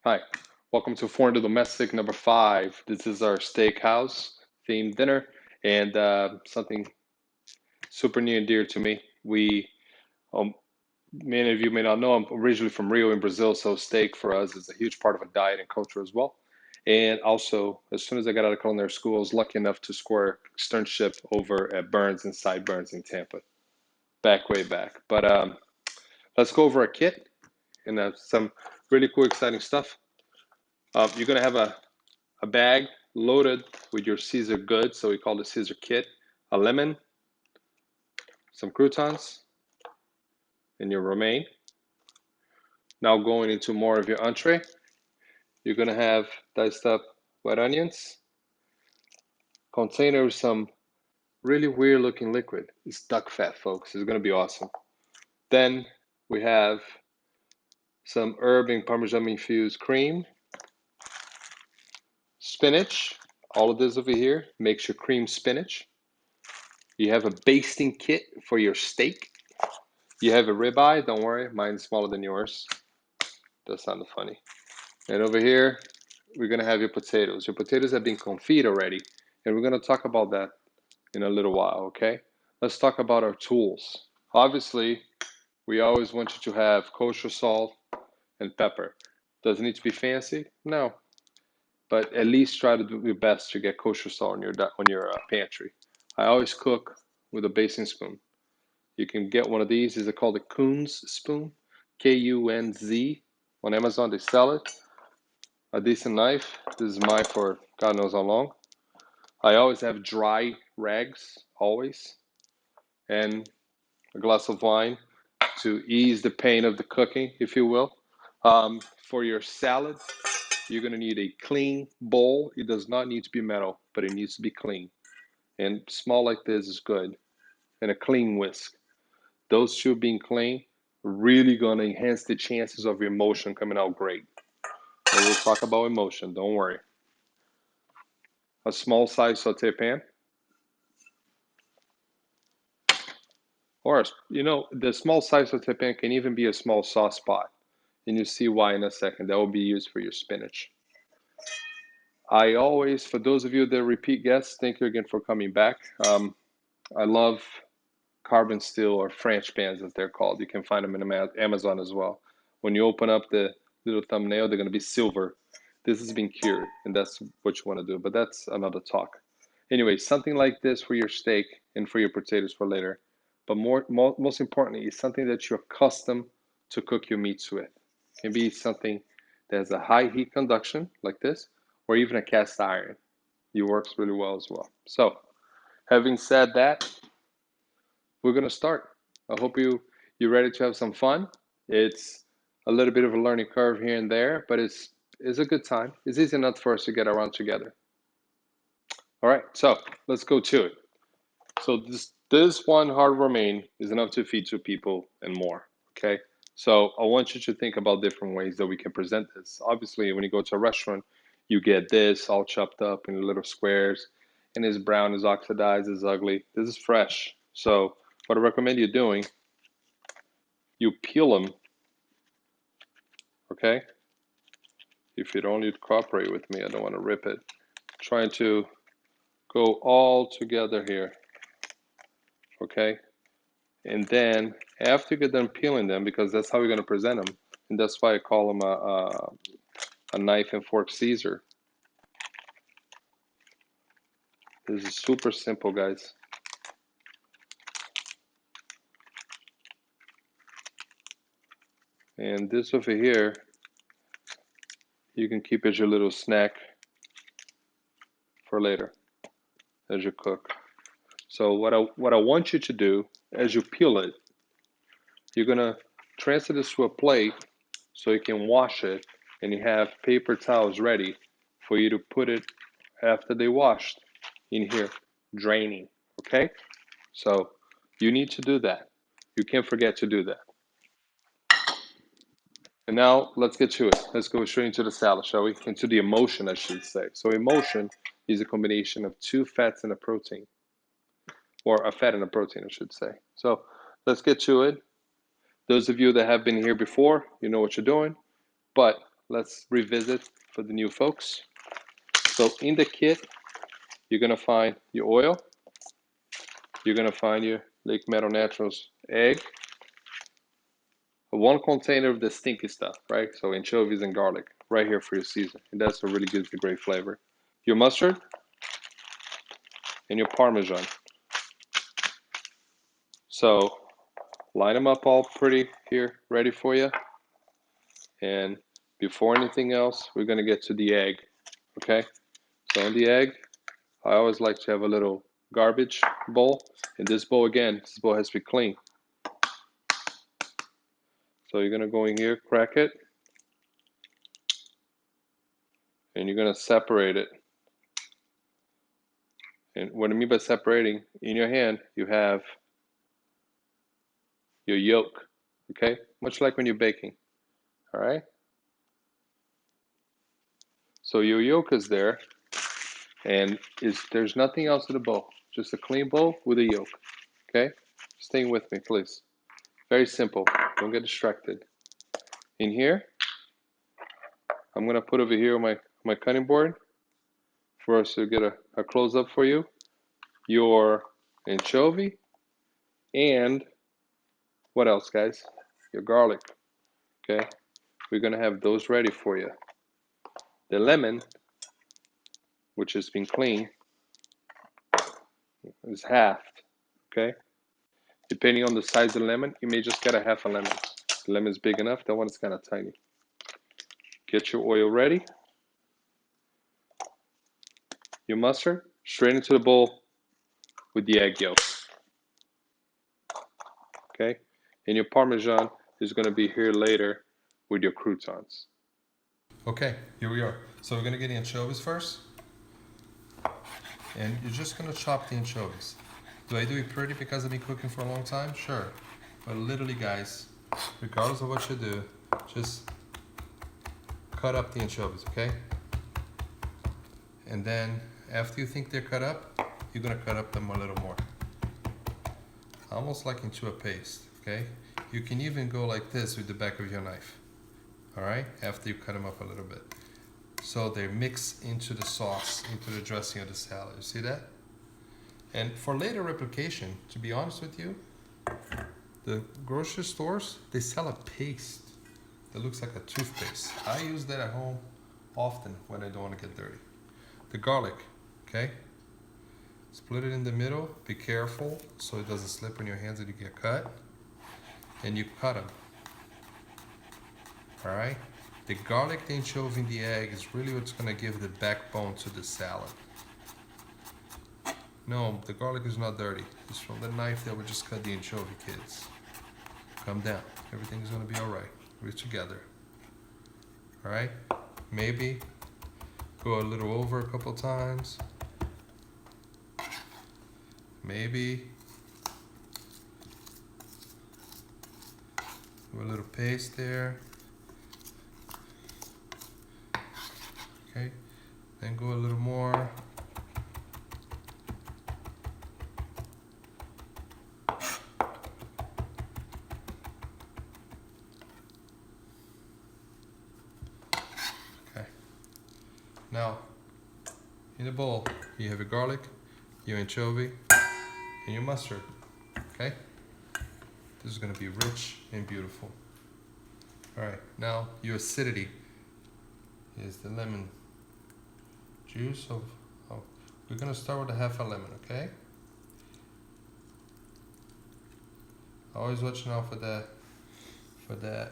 Hi, welcome to Foreign to Domestic number 5. This is our steakhouse themed dinner and something super near and dear to me. Um, Many of you may not know, I'm originally from Rio in Brazil, so steak for us is a huge part of a diet and culture as well. And also, as soon as I got out of culinary school, I was lucky enough to score externship over at Burns and Sideburns in Tampa, way back. But let's go over a kit and some really cool, exciting stuff. You're going to have a bag loaded with your Caesar goods, so we call it Caesar kit, a lemon, some croutons, and your romaine. Now going into more of your entree, you're gonna have diced up white onions, container with some really weird looking liquid. It's duck fat, folks. It's gonna be awesome. Then we have some herb and parmesan infused cream, spinach. All of this over here makes your cream spinach. You have a basting kit for your steak. You have a ribeye, don't worry, mine's smaller than yours. That sounded funny. And over here, we're gonna have your potatoes. Your potatoes have been confit already, and we're gonna talk about that in a little while, okay? Let's talk about our tools. Obviously, we always want you to have kosher salt and pepper. Does it need to be fancy? No, but at least try to do your best to get kosher salt on your pantry. I always cook with a basting spoon. You can get one of these. Is it called a Kunz spoon? Kunz. On Amazon, they sell it. A decent knife. This is mine for God knows how long. I always have dry rags, always, and a glass of wine to ease the pain of the cooking, if you will. For your salad, you're going to need a clean bowl. It does not need to be metal, but it needs to be clean. And small like this is good. And a clean whisk. Those two being clean, really going to enhance the chances of your emulsion coming out great. And we'll talk about emulsion, don't worry. A small size saute pan. Or, the small size saute pan can even be a small sauce pot. And you'll see why in a second. That will be used for your spinach. I always, for those of you that are repeat guests, thank you again for coming back. I love carbon steel or French pans as they're called. You can find them in Amazon as well. When you open up the little thumbnail, they're going to be silver. This has been cured, and that's what you want to do, but that's another talk. Anyway, something like this for your steak and for your potatoes for later. But most importantly, is something that you're accustomed to cook your meats with. It can be something that has a high heat conduction, like this, or even a cast iron. It works really well as well. So, having said that, we're gonna start. I hope you're ready to have some fun. It's a little bit of a learning curve here and there, but it's a good time. It's easy enough for us to get around together. All right, so let's go to it. So this one hard romaine is enough to feed 2 people and more. Okay, so I want you to think about different ways that we can present this. Obviously, when you go to a restaurant, you get this all chopped up in little squares, and it's brown, it's oxidized, it's ugly. This is fresh. So what I recommend you doing, you peel them, okay? If you'd only cooperate with me, I don't want to rip it. Trying to go all together here, okay? And then after you get done peeling them, because that's how we're going to present them, and that's why I call them a knife and fork Caesar. This is super simple, guys. And this over here, you can keep as your little snack for later as you cook. So what I want you to do as you peel it, you're gonna transfer this to a plate so you can wash it, and you have paper towels ready for you to put it after they washed in here, draining. Okay? So you need to do that. You can't forget to do that. And now let's get to it. Let's go straight into the salad, shall we? Into the emulsion, I should say. So emulsion is a combination of 2 fats and a protein, or a fat and a protein, I should say. So let's get to it. Those of you that have been here before, you know what you're doing. But let's revisit for the new folks. So in the kit, you're gonna find your oil, you're gonna find your Lake Meadow Naturals egg, one container of the stinky stuff, right? So anchovies and garlic, right here for your season. And that's what really gives the great flavor. Your mustard and your Parmesan. So line them up all pretty here, ready for you. And before anything else, we're gonna get to the egg, okay? So on the egg, I always like to have a little garbage bowl. And this bowl, again, this bowl has to be clean. So you're gonna go in here, crack it, and you're gonna separate it. And what I mean by separating, in your hand, you have your yolk, okay? Much like when you're baking, all right? So your yolk is there, and there's nothing else in the bowl, just a clean bowl with a yolk, okay? Stay with me, please. Very simple, don't get distracted. In here, I'm gonna put over here on my cutting board for us to get a close-up for you, your anchovy, and what else, guys? Your garlic, okay? We're gonna have those ready for you. The lemon, which has been cleaned, is halved, okay? Depending on the size of the lemon, you may just get a half a lemon. If the lemon's big enough, that one is kind of tiny. Get your oil ready. Your mustard, straight into the bowl with the egg yolk, okay? And your Parmesan is gonna be here later with your croutons. Okay, here we are. So we're gonna get the anchovies first. And you're just gonna chop the anchovies. Do I do it pretty because I've been cooking for a long time? Sure. But literally, guys, regardless of what you do, just cut up the anchovies, okay? And then after you think they're cut up, you're gonna cut up them a little more. Almost like into a paste, okay? You can even go like this with the back of your knife, all right? After you cut them up a little bit. So they mix into the sauce, into the dressing of the salad. You see that? And for later replication, to be honest with you, the grocery stores, they sell a paste that looks like a toothpaste. I use that at home often when I don't want to get dirty. The garlic, okay? Split it in the middle. Be careful so it doesn't slip on your hands and you get cut. And you cut them. All right? The garlic, the anchovy, and the egg is really what's going to give the backbone to the salad. No, the garlic is not dirty. It's from the knife that we just cut the anchovy, kids. Calm down. Everything's going to be all right. We're together. All right? Maybe go a little over a couple times. Maybe do a little paste there. Okay, then go a little more. Okay, now in the bowl you have your garlic, your anchovy, and your mustard. Okay, this is going to be rich and beautiful. All right, now your acidity is the lemon juice of we're gonna start with a half a lemon, okay? Always watching out for that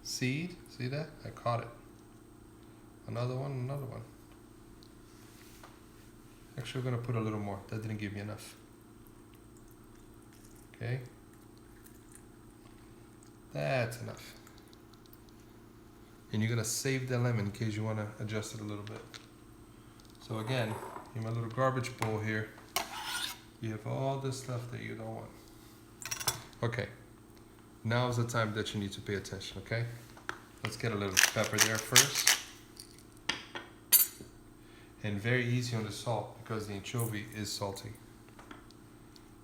seed. See that? I caught it. Another one. Actually, we're gonna put a little more. That didn't give me enough. Okay. That's enough. And you're gonna save the lemon in case you wanna adjust it a little bit. So again, in my little garbage bowl here, you have all this stuff that you don't want. Okay, now is the time that you need to pay attention, okay? Let's get a little pepper there first. And very easy on the salt because the anchovy is salty.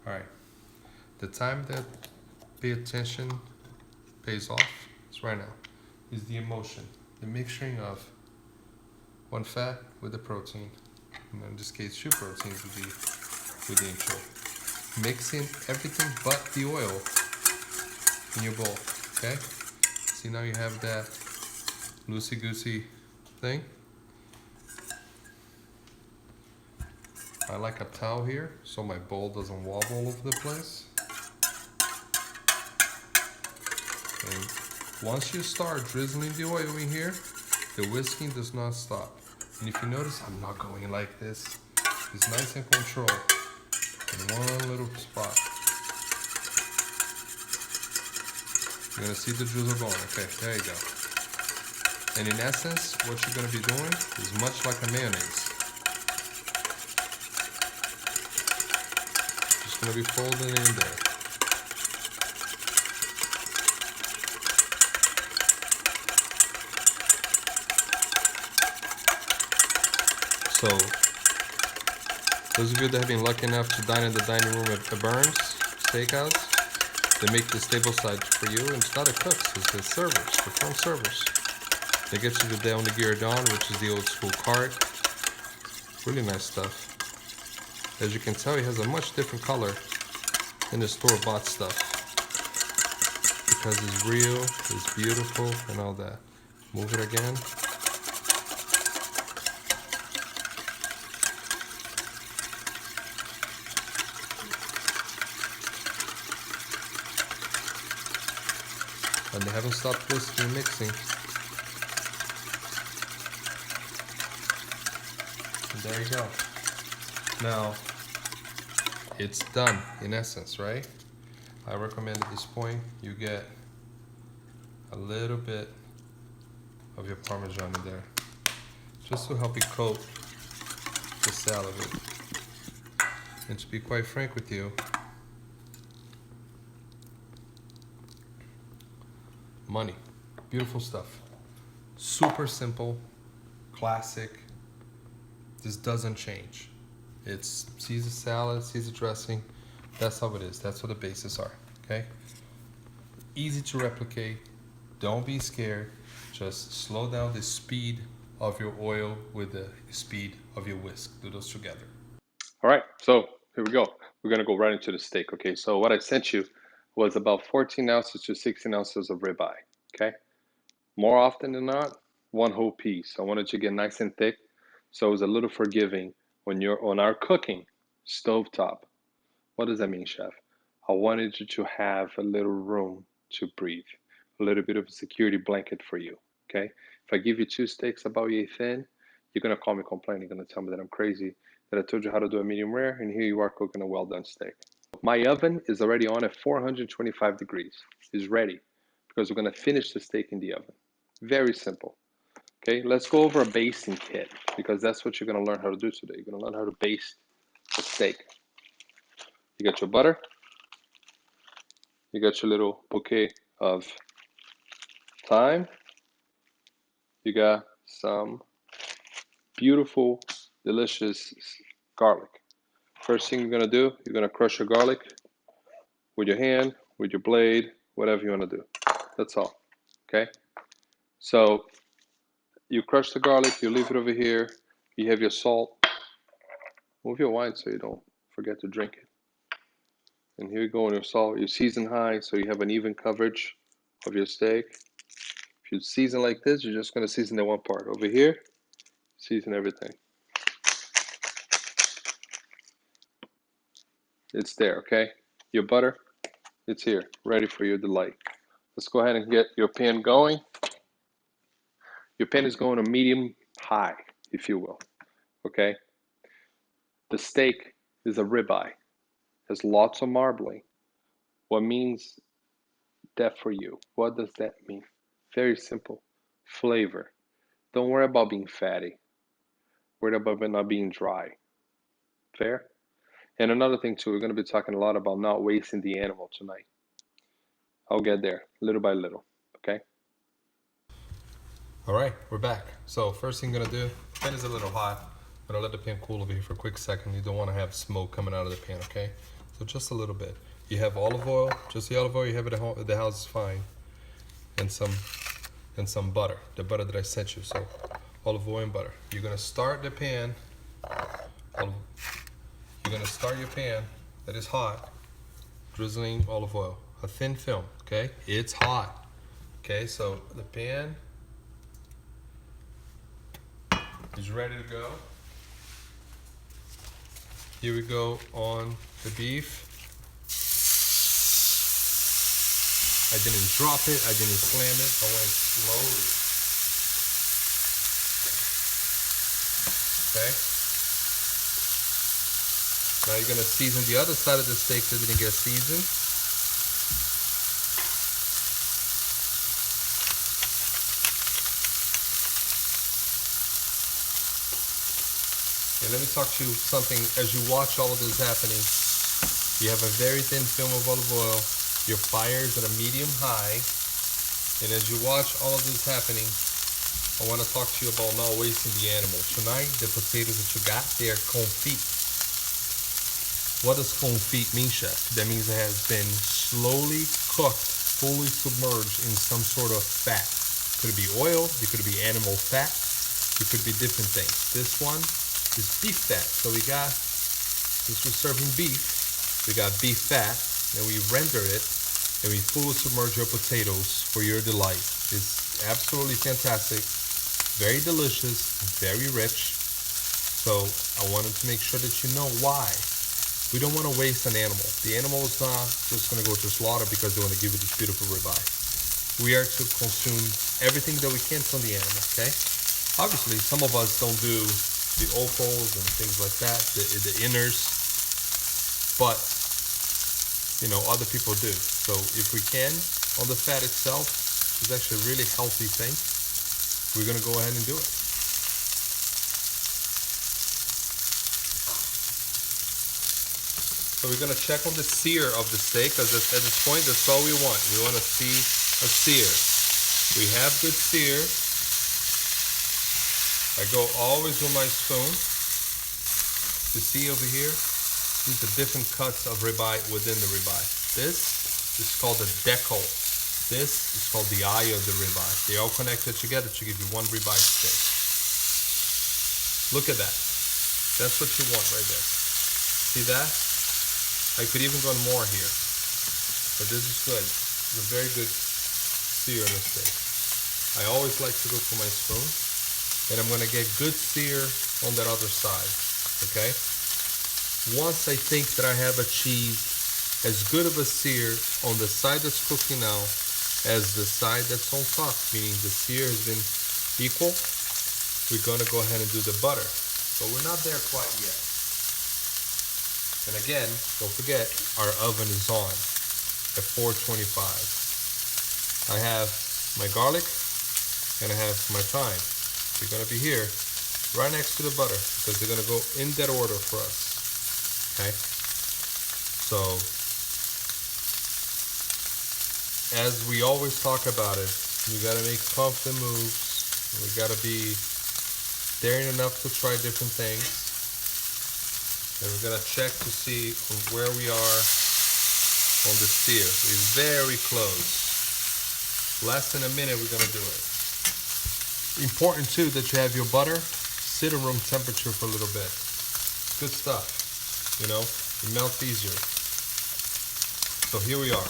All right, the time that pay attention pays off is right now. is the emotion, the mixturing of one fat with the protein. In this case, 2 proteins with the intro. Mixing everything but the oil in your bowl. Okay? See, now you have that loosey-goosey thing. I like a towel here so my bowl doesn't wobble all over the place. And once you start drizzling the oil in here, the whisking does not stop. And if you notice, I'm not going like this. It's nice and controlled in one little spot. You're gonna see the drizzle going. Okay, there you go. And in essence, what you're gonna be doing is much like a mayonnaise. Just gonna be folding it in there. So, those of you that have been lucky enough to dine in the dining room at the Burns Steakhouse, they make this table side for you, and it's not the cooks, it's the servers, the front servers. They get you the Del Don, which is the old school cart. Really nice stuff. As you can tell, it has a much different color than the store-bought stuff, because it's real, it's beautiful, and all that. Move it again. And they haven't stopped whisking and mixing. And there you go. Now, it's done in essence, right? I recommend at this point you get a little bit of your Parmesan in there, just to help it coat the salad with. And to be quite frank with you, money. Beautiful stuff. Super simple, classic. This doesn't change. It's Caesar salad, Caesar dressing. That's how it is. That's what the bases are. Okay? Easy to replicate. Don't be scared. Just slow down the speed of your oil with the speed of your whisk. Do those together. All right. So here we go. We're going to go right into the steak. Okay. So what I sent you was about 14 ounces to 16 ounces of ribeye. Okay. More often than not, one whole piece. I wanted to get nice and thick, so it was a little forgiving when you're on our cooking stovetop. What does that mean, chef? I wanted you to have a little room to breathe, a little bit of a security blanket for you. Okay. If I give you 2 steaks about yay thin, you're gonna call me complaining. You're gonna tell me that I'm crazy, that I told you how to do a medium rare, and here you are cooking a well done steak. My oven is already on at 425 degrees. It's ready because we're going to finish the steak in the oven. Very simple. Okay, let's go over a basting kit because that's what you're going to learn how to do today. You're going to learn how to baste the steak. You got your butter. You got your little bouquet of thyme. You got some beautiful, delicious garlic. First thing you're going to do, you're going to crush your garlic with your hand, with your blade, whatever you want to do. That's all. Okay? So you crush the garlic, you leave it over here. You have your salt. Move your wine so you don't forget to drink it. And here you go on your salt. You season high so you have an even coverage of your steak. If you season like this, you're just going to season the one part. Over here, season everything. It's there, okay? Your butter, it's here, ready for your delight. Let's go ahead and get your pan going. Your pan is going to medium high, if you will, okay? The steak is a ribeye, has lots of marbling. What means that for you? What does that mean? Very simple. Flavor. Don't worry about being fatty. Worry about not being dry. Fair? And another thing too, we're going to be talking a lot about not wasting the animal tonight. I'll get there little by little, okay? All right, we're back. So first thing I'm going to do, the pan is a little hot. I'm going to let the pan cool over here for a quick second. You don't want to have smoke coming out of the pan, okay? So just a little bit. You have olive oil, just the olive oil you have at the house is fine. And some and some butter, the butter that I sent you. So olive oil and butter. You're gonna start the pan. You're gonna start your pan that is hot, drizzling olive oil, a thin film. Okay, it's hot. Okay, so the pan is ready to go. Here we go on the beef. I didn't drop it, I didn't slam it, I went slowly. Okay? Now you're gonna season the other side of the steak that didn't get seasoned. And let me talk to you something, as you watch all of this happening, you have a very thin film of olive oil, your fire is at a medium high, and as you watch all of this happening, I want to talk to you about not wasting the animal. Tonight, the potatoes that you got, they are confit. What does confit mean, chef? That means it has been slowly cooked, fully submerged in some sort of fat. Could it be oil? It could be animal fat. It could be different things. This one is beef fat. So we got, since we're serving beef, we got beef fat, and we render it, and we fully submerge your potatoes for your delight. It's absolutely fantastic, very delicious, very rich. So I wanted to make sure that you know why. We don't want to waste an animal. The animal is not just going to go to slaughter because they want to give you this beautiful ribeye. We are to consume everything that we can from the animal, okay? Obviously, some of us don't do the offals and things like that, the inners, but you know, other people do. So if we can, on the fat itself, it's actually a really healthy thing. We're gonna go ahead and do it. So we're gonna check on the sear of the steak, because at this point, that's all we want. We wanna see a sear. We have good sear. I go always with my spoon. You see over here? These are different cuts of ribeye within the ribeye. This is called the deco. This is called the eye of the ribeye. They all connected together to give you one ribeye steak. Look at that. That's what you want right there. See that? I could even go more here. But this is good. It's a very good sear on the steak. I always like to go for my spoon. And I'm going to get good sear on that other side. Okay? Once I think that I have achieved as good of a sear on the side that's cooking now as the side that's on top, meaning the sear has been equal, we're going to go ahead and do the butter. But we're not there quite yet. And again, don't forget, our oven is on at 425. I have my garlic and I have my thyme. They're going to be here right next to the butter because they're going to go in that order for us. Okay, so as we always talk about it, we got to make confident moves. We got to be daring enough to try different things. And we're going to check to see where we are on the sear. We're very close. Less than a minute, we're going to do it. Important too that you have your butter sit at room temperature for a little bit. Good stuff. You know, it melts easier. So here we are.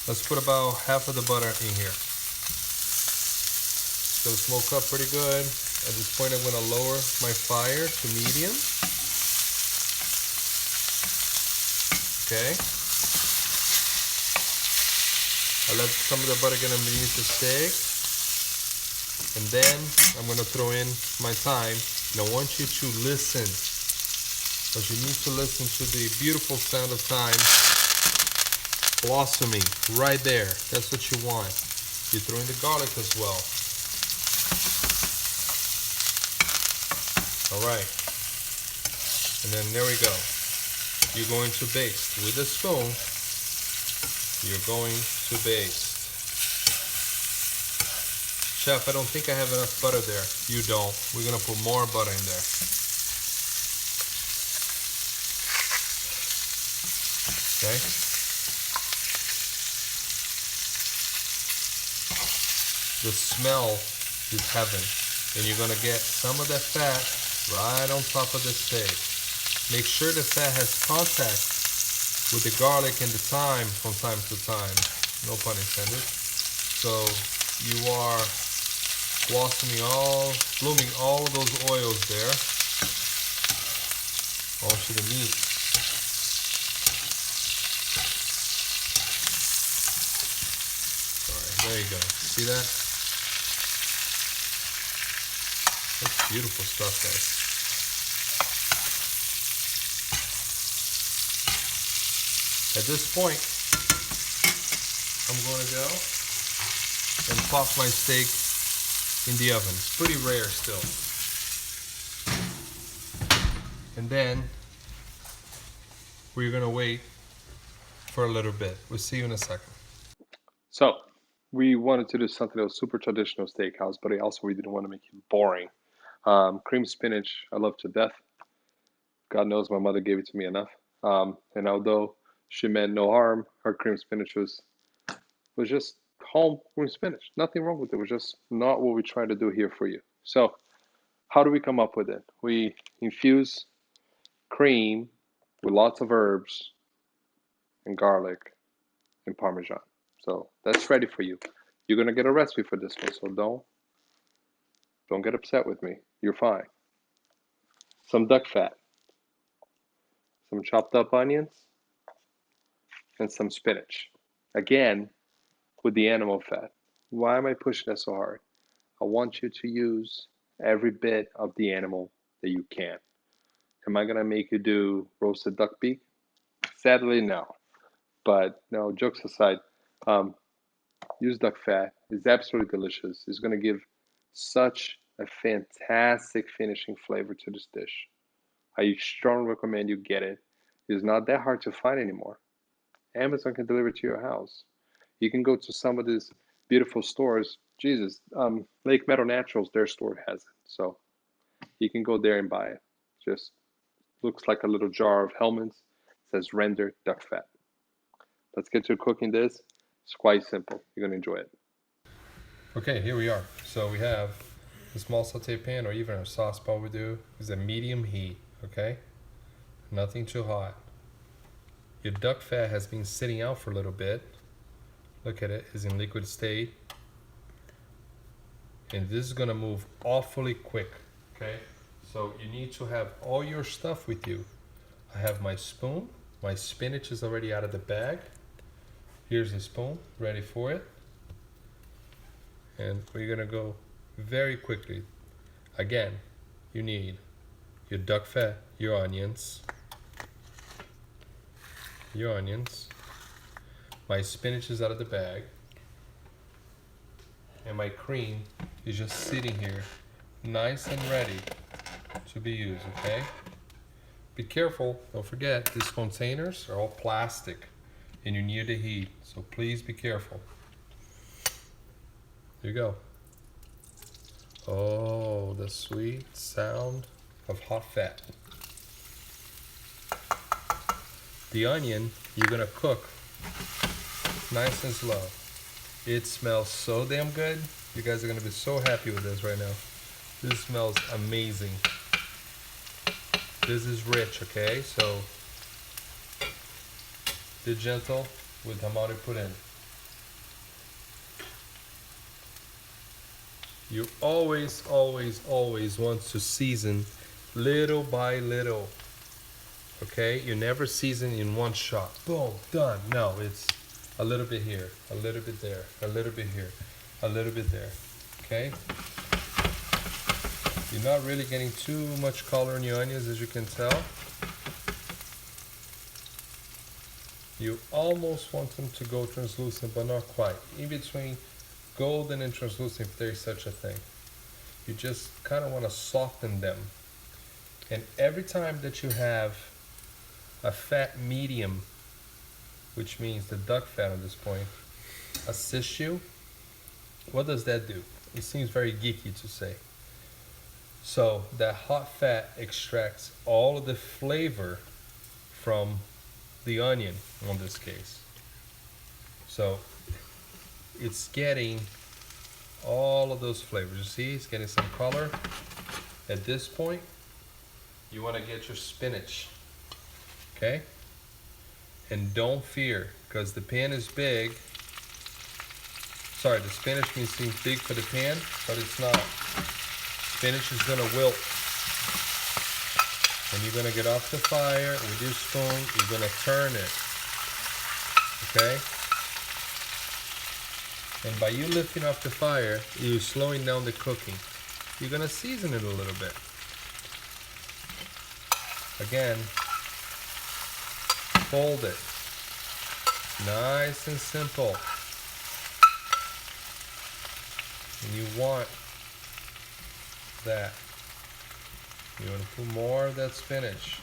Let's put about half of the butter in here. It's gonna smoke up pretty good. At this point, I'm gonna lower my fire to medium. Okay. I let some of the butter get underneath the steak. And then I'm gonna throw in my thyme. And I want you to listen. Because you need to listen to the beautiful sound of thyme blossoming right there. That's what you want. You throw in the garlic as well. All right. And then there we go. You're going to baste. With a spoon, you're going to baste. Chef, I don't think I have enough butter there. You don't. We're gonna put more butter in there. Okay. the smell is heaven. And you're gonna get some of that fat right on top of the steak. Make sure the fat has contact with the garlic and the thyme from time to time. No pun intended. So you are blooming all those oils there onto the meat. Alright, there you go. See that? That's beautiful stuff, guys. At this point, I'm going to go and pop my steak in the oven. It's pretty rare still. And then we're going to wait for a little bit. We'll see you in a second. So we wanted to do something that was super traditional steakhouse, but we didn't want to make it boring. Cream spinach, I love to death. God knows my mother gave it to me enough. And although she meant no harm, her cream spinach was just home cream spinach. Nothing wrong with it. It was just not what we try to do here for you. So how do we come up with it? We infuse cream with lots of herbs and garlic and Parmesan. So that's ready for you. You're gonna get a recipe for this one, so don't get upset with me. You're fine. Some duck fat, some chopped up onions, and some spinach. Again, with the animal fat. Why am I pushing that so hard? I want you to use every bit of the animal that you can. Am I gonna make you do roasted duck beak? Sadly, no. But no, jokes aside, um, use duck fat. It's absolutely delicious. It's gonna give such a fantastic finishing flavor to this dish. I strongly recommend you get it. It's not that hard to find anymore. Amazon can deliver it to your house. You can go to some of these beautiful stores. Jesus, Lake Meadow Naturals, their store has it. So you can go there and buy it. Just looks like a little jar of Hellmann's. It says rendered duck fat. Let's get to cooking this. It's quite simple. You're going to enjoy it. Okay, here we are. So we have a small saute pan, or even a sauce pot we do, is a medium heat, okay? Nothing too hot. Your duck fat has been sitting out for a little bit. Look at it, it's in liquid state. And this is gonna move awfully quick, okay? So you need to have all your stuff with you. I have my spoon. My spinach is already out of the bag. Here's the spoon, ready for it. And we're gonna go very quickly. Again, you need your duck fat, your onions. My spinach is out of the bag. And my cream is just sitting here, nice and ready to be used, okay? Be careful, don't forget, these containers are all plastic and you're near the heat, so please be careful. Here you go. Oh, the sweet sound of hot fat. The onion, you're gonna cook nice and slow. It smells so damn good. You guys are gonna be so happy with this right now. This smells amazing. This is rich, okay? So be gentle with the amount you put in. You always, always, always want to season little by little. Okay? You never season in one shot. Boom, done. No, it's a little bit here, a little bit there, a little bit here, a little bit there. Okay? You're not really getting too much color in your onions, as you can tell. You almost want them to go translucent, but not quite. In between golden and translucent, if there is such a thing. You just kind of want to soften them. And every time that you have a fat medium, which means the duck fat at this point, assist you, what does that do? It seems very geeky to say. So that hot fat extracts all of the flavor from the onion in this case. So it's getting all of those flavors. You see, it's getting some color. At this point, you want to get your spinach, okay? And don't fear, because the pan is big. Sorry, the spinach may seem big for the pan, but it's not. Spinach is gonna wilt. And you're gonna get off the fire with your spoon, you're gonna turn it, okay? And by you lifting off the fire, you're slowing down the cooking. You're gonna season it a little bit. Again, fold it. Nice and simple. And you want that. You want to put more of that spinach.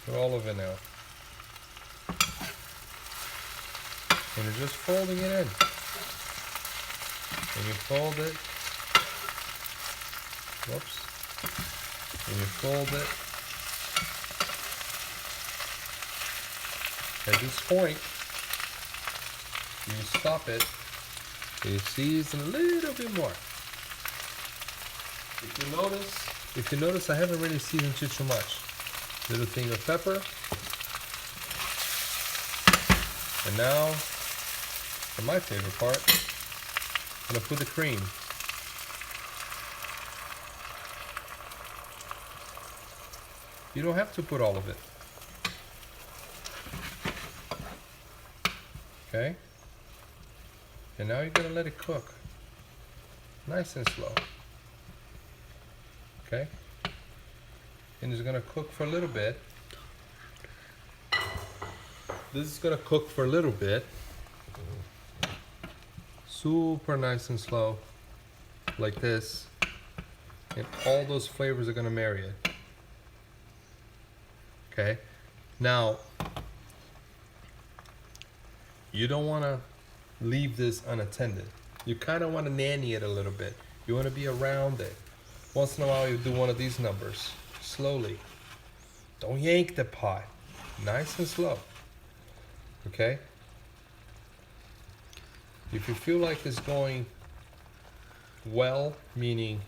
Put all of it now. And you're just folding it in. And you fold it. Whoops. And you fold it. At this point, you stop it. You season a little bit more. If you notice, I haven't really seasoned too much. Little thing of pepper. And now, for my favorite part, I'm gonna put the cream. You don't have to put all of it. Okay? And now you're gonna let it cook. Nice and slow. Okay? And it's gonna cook for a little bit. This is gonna cook for a little bit. Super nice and slow. Like this. And all those flavors are gonna marry it. Okay? Now, you don't wanna leave this unattended. You kinda wanna nanny it a little bit. You wanna be around it. Once in a while you do one of these numbers. Slowly. Don't yank the pot. Nice and slow. Okay? If you feel like it's going well, meaning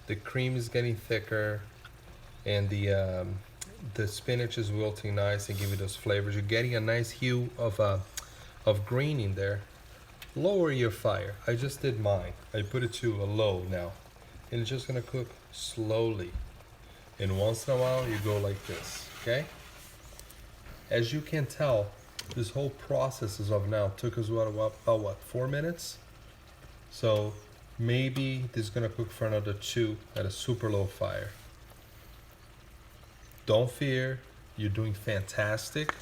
the cream is getting thicker and the spinach is wilting nice and give you those flavors, you're getting a nice hue of green in there, lower your fire. I just did mine. I put it to a low now. And it's just gonna cook slowly. And once in a while, you go like this, okay? As you can tell, this whole process as of now took us about 4 minutes? So maybe this is gonna cook for another 2 at a super low fire. Don't fear, you're doing fantastic.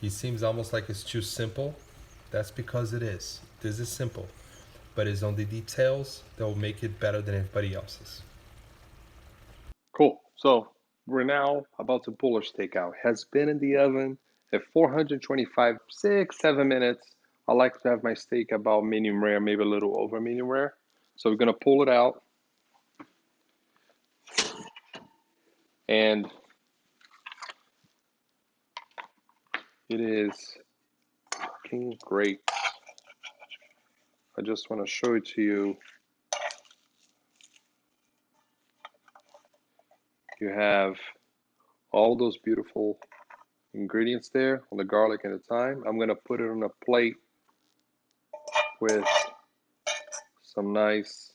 It seems almost like it's too simple. That's because it is. This is simple, but it's on the details that will make it better than everybody else's. Cool. So we're now about to pull our steak out. Has been in the oven at 425, 6, 7 minutes. I like to have my steak about medium rare, maybe a little over medium rare. So we're gonna pull it out. And it is looking great. I just want to show it to you. You have all those beautiful ingredients there on the garlic and the thyme. I'm going to put it on a plate with some nice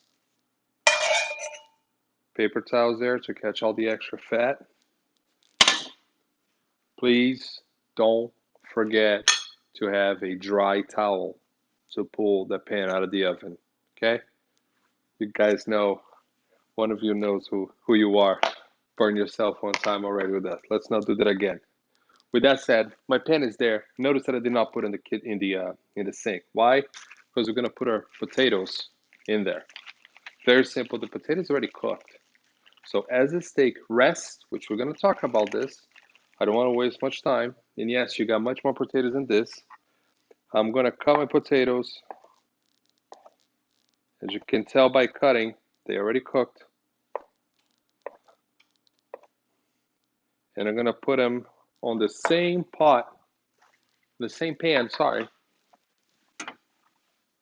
paper towels there to catch all the extra fat. Please don't forget to have a dry towel to pull the pan out of the oven. Okay? You guys know, one of you knows who you are. Burn yourself one time already with that. Let's not do that again. With that said, my pan is there. Notice that I did not put in the sink. Why? Because we're gonna put our potatoes in there. Very simple. The potatoes already cooked. So as the steak rests, which we're gonna talk about this, I don't want to waste much time. And yes, you got much more potatoes than this. I'm gonna cut my potatoes. As you can tell by cutting, they already cooked. And I'm gonna put them on the same pot, the same pan, sorry,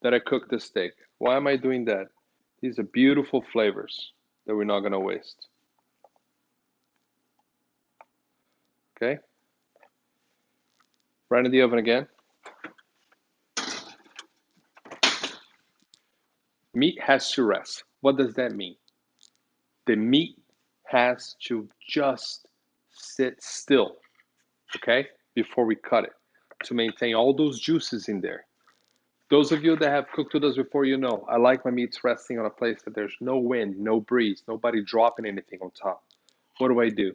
that I cook the steak. Why am I doing that? These are beautiful flavors that we're not going to waste. Okay? Right in the oven again. Meat has to rest. What does that mean? The meat has to just sit still, okay, before we cut it, to maintain all those juices in there. Those of you that have cooked with us before, you know, I like my meats resting on a place that there's no wind, no breeze, nobody dropping anything on top. What do?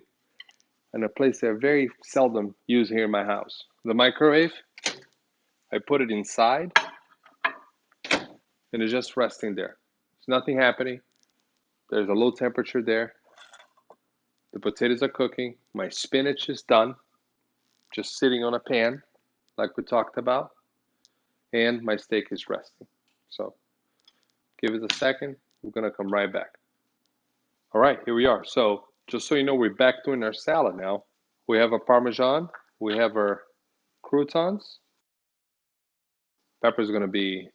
In a place that I very seldom use here in my house. The microwave, I put it inside, and it's just resting there. There's nothing happening. There's a low temperature there. The potatoes are cooking. My spinach is done, just sitting on a pan, like we talked about. And my steak is resting. So give it a second. We're going to come right back. All right, here we are. So just so you know, we're back doing our salad now. We have our Parmesan. We have our croutons. Pepper is going to be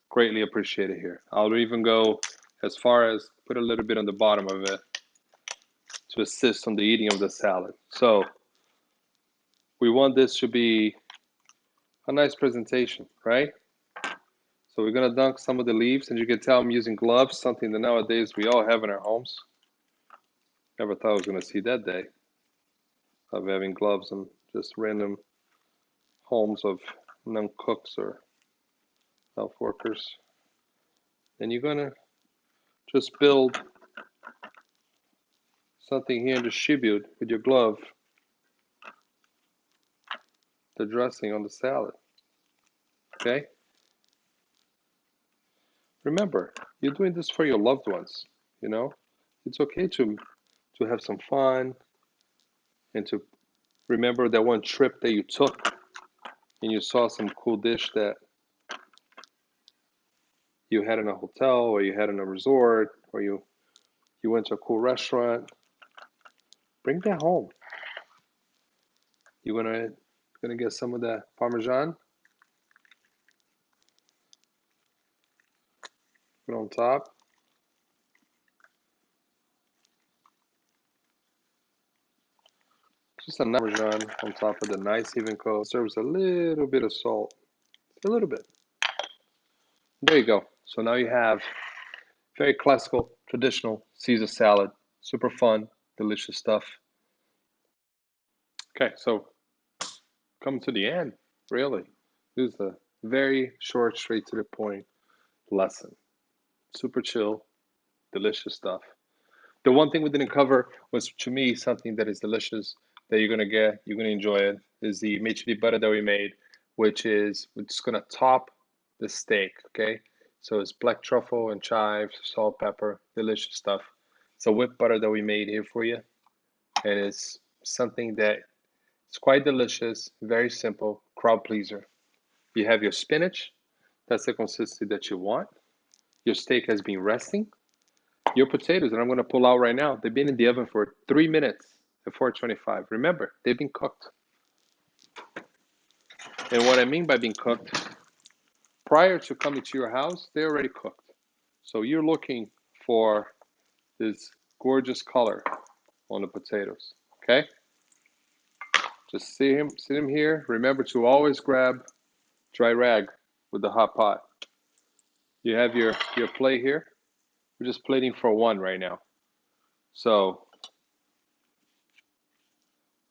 greatly appreciated here. I'll even go as far as put a little bit on the bottom of it to assist on the eating of the salad. So we want this to be a nice presentation, right? So we're gonna dunk some of the leaves, and you can tell I'm using gloves, something that nowadays we all have in our homes. Never thought I was gonna see that day of having gloves in just random homes of non-cooks or health workers. And you're gonna just build something here and distribute with your glove the dressing on the salad. Okay? Remember, you're doing this for your loved ones, you know? It's okay to have some fun and to remember that one trip that you took and you saw some cool dish that you had in a hotel or you had in a resort or you went to a cool restaurant. Bring that home. You're gonna get some of that Parmesan, put on top. Just a nice Parmesan on top of the nice even coat. Serves a little bit of salt. A little bit. There you go. So now you have very classical, traditional Caesar salad. Super fun, delicious stuff. Okay, so come to the end, really. This is a very short, straight to the point lesson. Super chill, delicious stuff. The one thing we didn't cover was, to me, something that is delicious that you're gonna get, you're gonna enjoy it, is the meat butter that we made, which is we're just gonna top the steak, okay? So it's black truffle and chives, salt, pepper, delicious stuff. It's a whipped butter that we made here for you, and it's something that it's quite delicious, very simple, crowd pleaser. You have your spinach, that's the consistency that you want. Your steak has been resting. Your potatoes that I'm going to pull out right now, they've been in the oven for 3 minutes at 425. Remember, they've been cooked. And what I mean by being cooked, prior to coming to your house, they're already cooked. So you're looking for this gorgeous color on the potatoes, okay? Just see him here. Remember to always grab dry rag with the hot pot. You have your plate here. We're just plating for one right now. So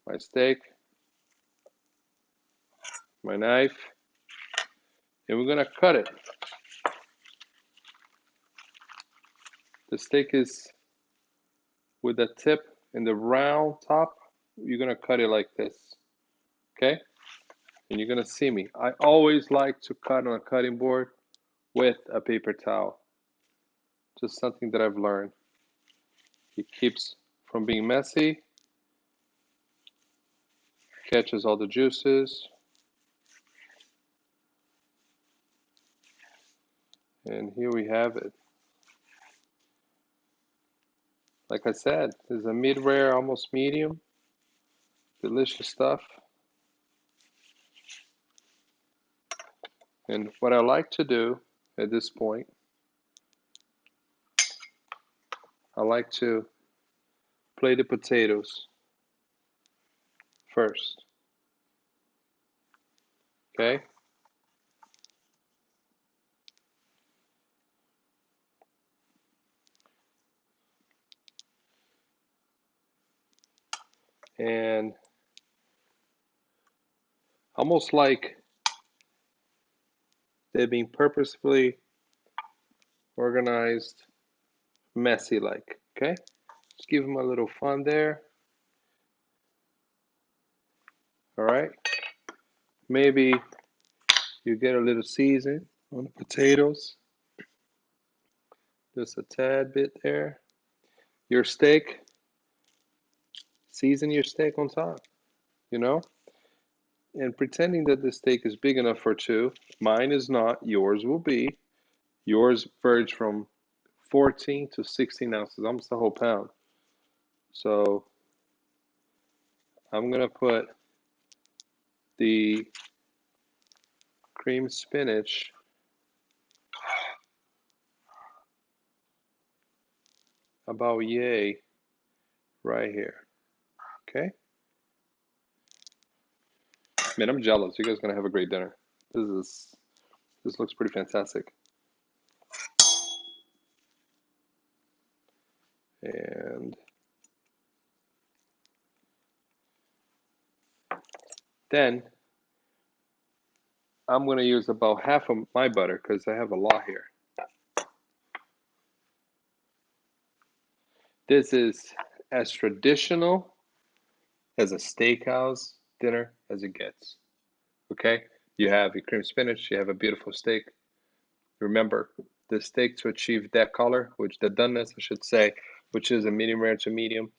my steak, my knife, and we're gonna cut it. The steak is with the tip and the round top. You're gonna cut it like this, okay? And you're gonna see me. I always like to cut on a cutting board with a paper towel. Just something that I've learned. It keeps from being messy, catches all the juices, and here we have it. Like I said, it's a mid-rare, almost medium. Delicious stuff. And what I like to do at this point, I like to plate the potatoes first. Okay? And almost like they're being purposefully organized, messy like. Okay? Just give them a little fun there. All right? Maybe you get a little season on the potatoes. Just a tad bit there. Your steak, season your steak on top, you know? And pretending that the steak is big enough for two. Mine is not, yours will be. Yours verge from 14 to 16 ounces, almost a whole pound. So I'm going to put the cream spinach about yay right here. Okay? Man, I'm jealous. You guys are going to have a great dinner. This looks pretty fantastic. And then I'm going to use about half of my butter because I have a lot here. This is as traditional as a steakhouse dinner as it gets. Okay? You have your cream spinach, you have a beautiful steak. Remember, the steak to achieve that color, which the doneness, I should say, which is a medium rare to medium.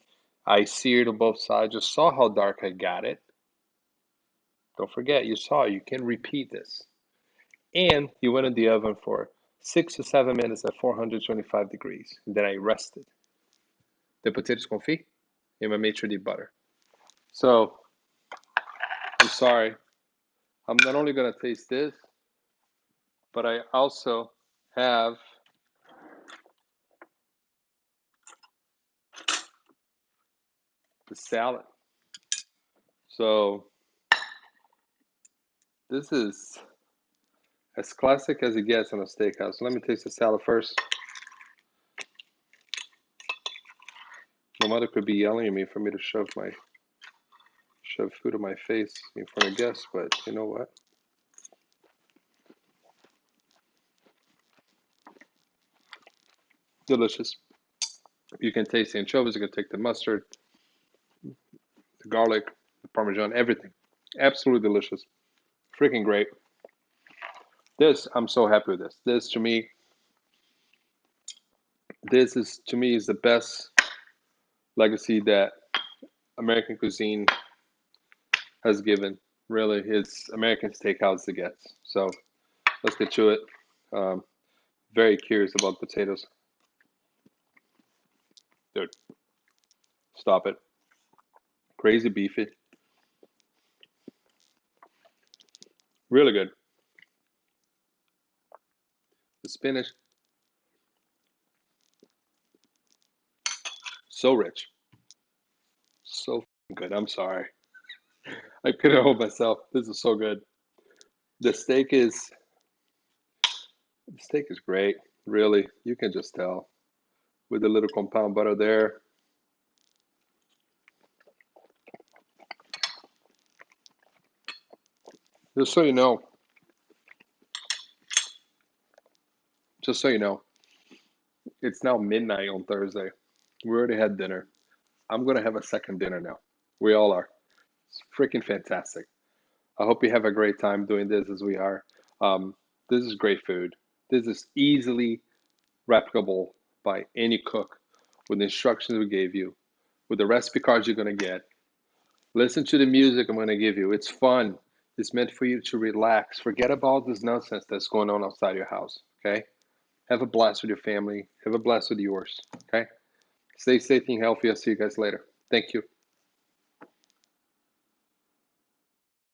I seared on both sides. Just saw how dark I got it. Don't forget, you saw, you can repeat this. And you went in the oven for 6 to 7 minutes at 425 degrees. And then I rested the potatoes confit and my maitre d' butter. So, I'm sorry. I'm not only going to taste this, but I also have the salad. So, this is as classic as it gets on a steakhouse. Let me taste the salad first. My mother could be yelling at me for me to shove food in my face in front of guests, but you know what? Delicious. You can taste the anchovies, you can take the mustard, the garlic, the parmesan, everything. Absolutely delicious. Freaking great. This, I'm so happy with this. This is to me is the best legacy that American cuisine has given. Really, it's American steakhouse it gets. So let's get to it. Um, very curious about potatoes. Dude, stop it. Crazy beefy. Really good. The spinach, so rich. So good. I'm sorry. I couldn't hold myself. This is so good. The steak is the steak is great. Really, you can just tell with the little compound butter there. Just so you know, just so you know, it's now midnight on Thursday. We already had dinner. I'm gonna have a second dinner now. We all are. It's freaking fantastic. I hope you have a great time doing this as we are. Um, this is great food. This is easily replicable by any cook with the instructions we gave you, with the recipe cards you're gonna get. Listen to the music I'm gonna give you. It's fun. It's meant for you to relax. Forget about this nonsense that's going on outside your house. Okay? Have a blast with your family. Have a blast with yours. Okay? Stay safe and healthy. I'll see you guys later. Thank you.